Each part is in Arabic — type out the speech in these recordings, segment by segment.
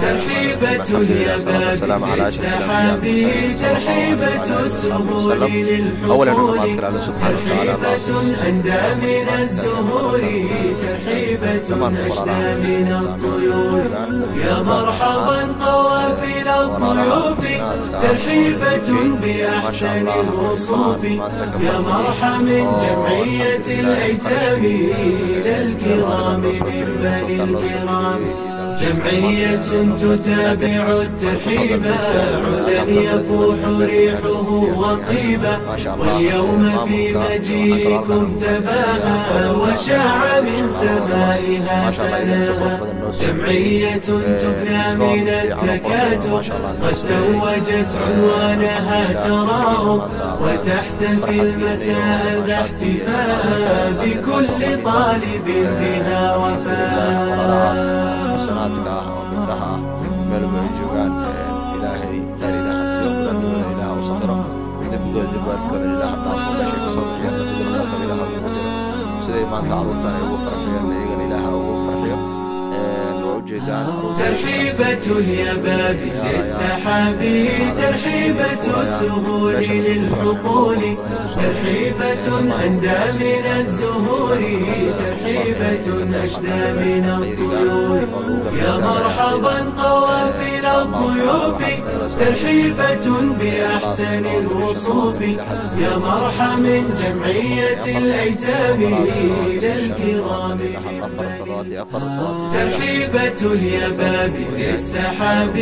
ترحيبة اليباب بالسحاب ترحيبة السهول للحقول ترحيبة أندى من الزهور ترحيبة أشدى من الطيور يا مرحبا قوافل الضيوف ترحيبة بأحسن الوصوف يا مرحبا من جمعية الأيتام إلى الكرام من بني الكرام جمعية تتابع الترحيب عدا يفوح ريحه وطيبا واليوم في مجيئكم تباهى وشاع من سمائها سناها جمعية تبنى من التكاتف قد توجت عنوانها تراؤم وتحتفي المساء ذا احتفاء بكل طالب بها وفاء سناتك وبدها ملبى جوان إلهي كارينا حسيو بلدنا إله وصخرة دبقوا دبارت كذا إله حتى فوق شيء صوت يعني بدر خلق إله وبدر سيدي ما تعرفت أنا أبو فرحيا إيجان إله أبو فرحيا ترحيبة اليباب بالسحاب ترحيبة السهول للحقول ترحيبة أندى من الزهور ترحيبة أشدى من الطيور يا مرحبا قوافل الضيوف ترحيبة بأحسن الوصوف يا مرحبا من جمعية الأيتام إلى الكرام ترحيبة اليباب بالسحاب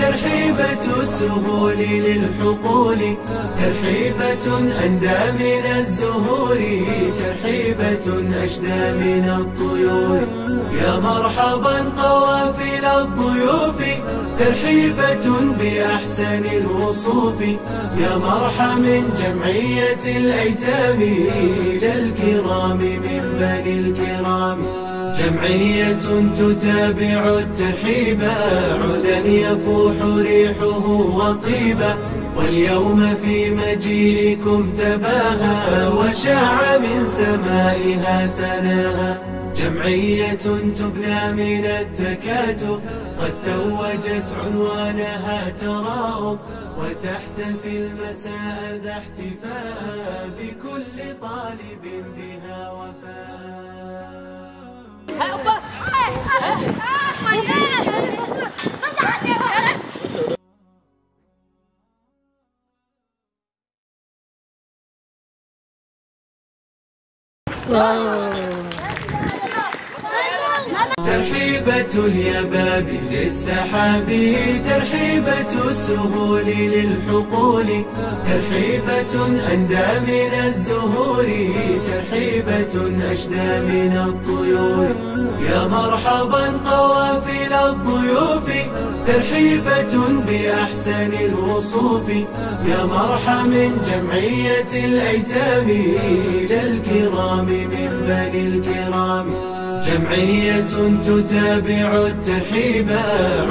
ترحيبة السهول للحقول ترحيبة أندى من الزهور ترحيبة أشدى من الطيور يا مرحبا قوافل الضيوف ترحيبة بأحسن الوصوف يا مرحبا من جمعية الأيتام إلى الكرام من بني الكرام جمعية تتابع الترحيب عدا يفوح ريحه وطيبا واليوم في مجيئكم تباهى وشاع من سمائها سناها جمعية تبنى من التكاتف قد توجت عنوانها تراؤم وتحتفي المساء ذا احتفاء بكل طالب بها وفاء ترحيبة اليباب للسحاب ترحيبة السهول للحقول ترحيبة أندى من الزهور ترحيبة أشدى من الطيور يا مرحبا قوافل الضيوف ترحيبة بأحسن الوصوف يا مرحبا من جمعية الأيتام إلى الكرام من بني الكرام جمعية تتابع الترحيب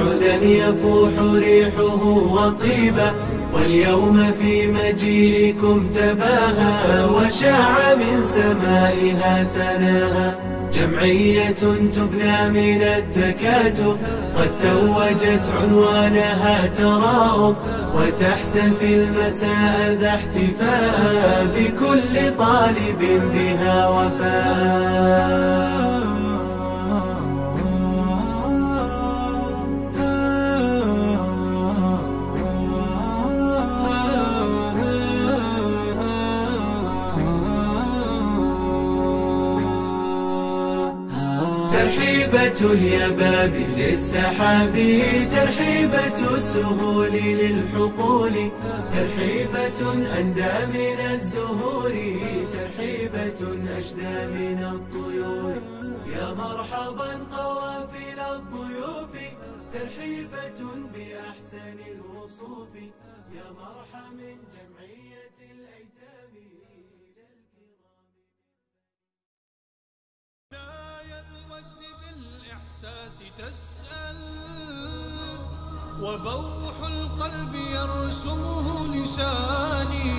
عدا يفوح ريحه وطيبا واليوم في مجيئكم تباهى وشاع من سمائها سناها جمعية تبنى من التكاتف قد توجت عنوانها تراؤم وتحتفي المساء ذا احتفاء بكل طالب بها وفاء ترحيبة اليباب للسحاب ترحيبة السهول للحقول ترحيبة أندى من الزهور ترحيبة أشدى من الطيور يا مرحبا قوافل الضيوف ترحيبة بأحسن الوصوف يا مرحبا من جمعية الأيتام إلى الكرام منايا المجد بالإحساس تسأل وبوح القلب يرسمه لساني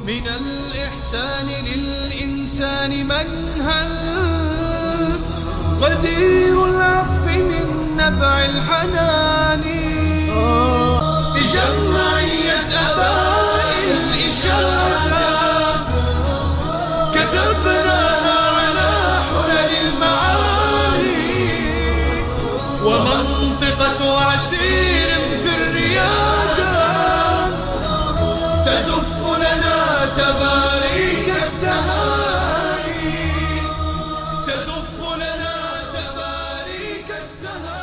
من الإحسان للإنسان منهل غدير العطف من نبع الحنان. جمعية أباء الإشادة كتبناها على حلل المعاني، ومنطقة عسير في الريادة تزف لنا تباريك التهاني، تزف لنا تباريك التهاني.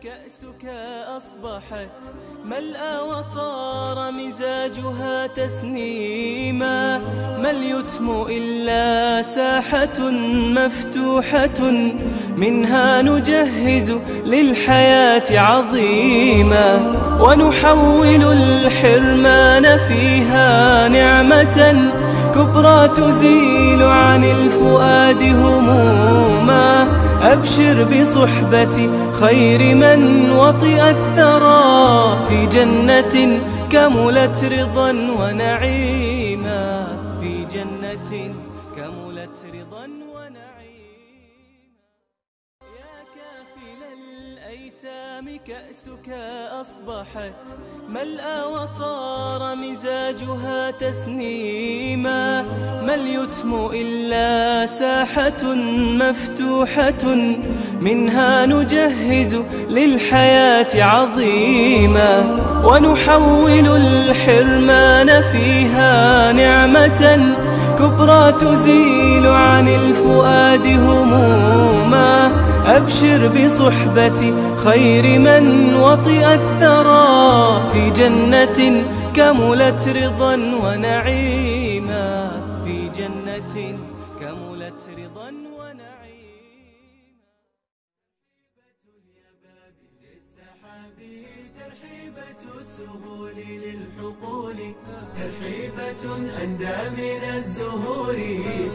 كأسك أصبحت ملأى وصار مزاجها تسنيما، ما اليتم إلا ساحة مفتوحة منها نجهز للحياة عظيما، ونحول الحرمان فيها نعمة كبرى تزيل عن الفؤاد هموما. أبشر بصحبة خير من وطئ الثرى في جنة كملت رضا ونعيما، في جنة كملت رضا ونعيما. يا كافل الأيتام كأسك أصبحت ملأى وصار مزاجها تسنيما، ما اليتم إلا ساحة مفتوحة منها نجهز للحياة عظيما، ونحول الحرمان فيها نعمة كبرى تزيل عن الفؤاد هموما. أبشر بصحبة خير من وطئ الثرى في جنة كملت رضا ونعيما، في جنة كملت رضا ونعيما. ترحيبة السهول للحقول، ترحيبة أندى من الزهور،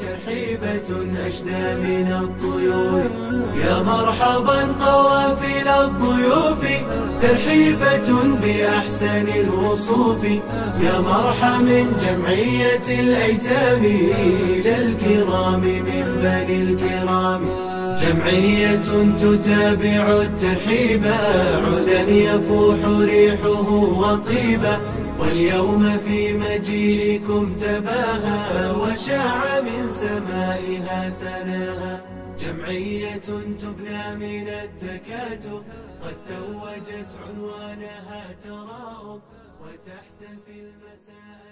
ترحيبة أشدى من الطيور. يا مرحبا قوافل الضيوف، ترحيبة بأحسن الوصوف. يا مرحبا من جمعية الأيتام إلى الكرام من بني الكرام، جمعية تتابع الترحيب عودا يفوح ريحه وطيبا. واليوم في مجيئكم تباهى وشاع من سمائها سناها، جمعية تبنى من التكاتف قد توجت عنوانها تراؤف وتحتفي المساء.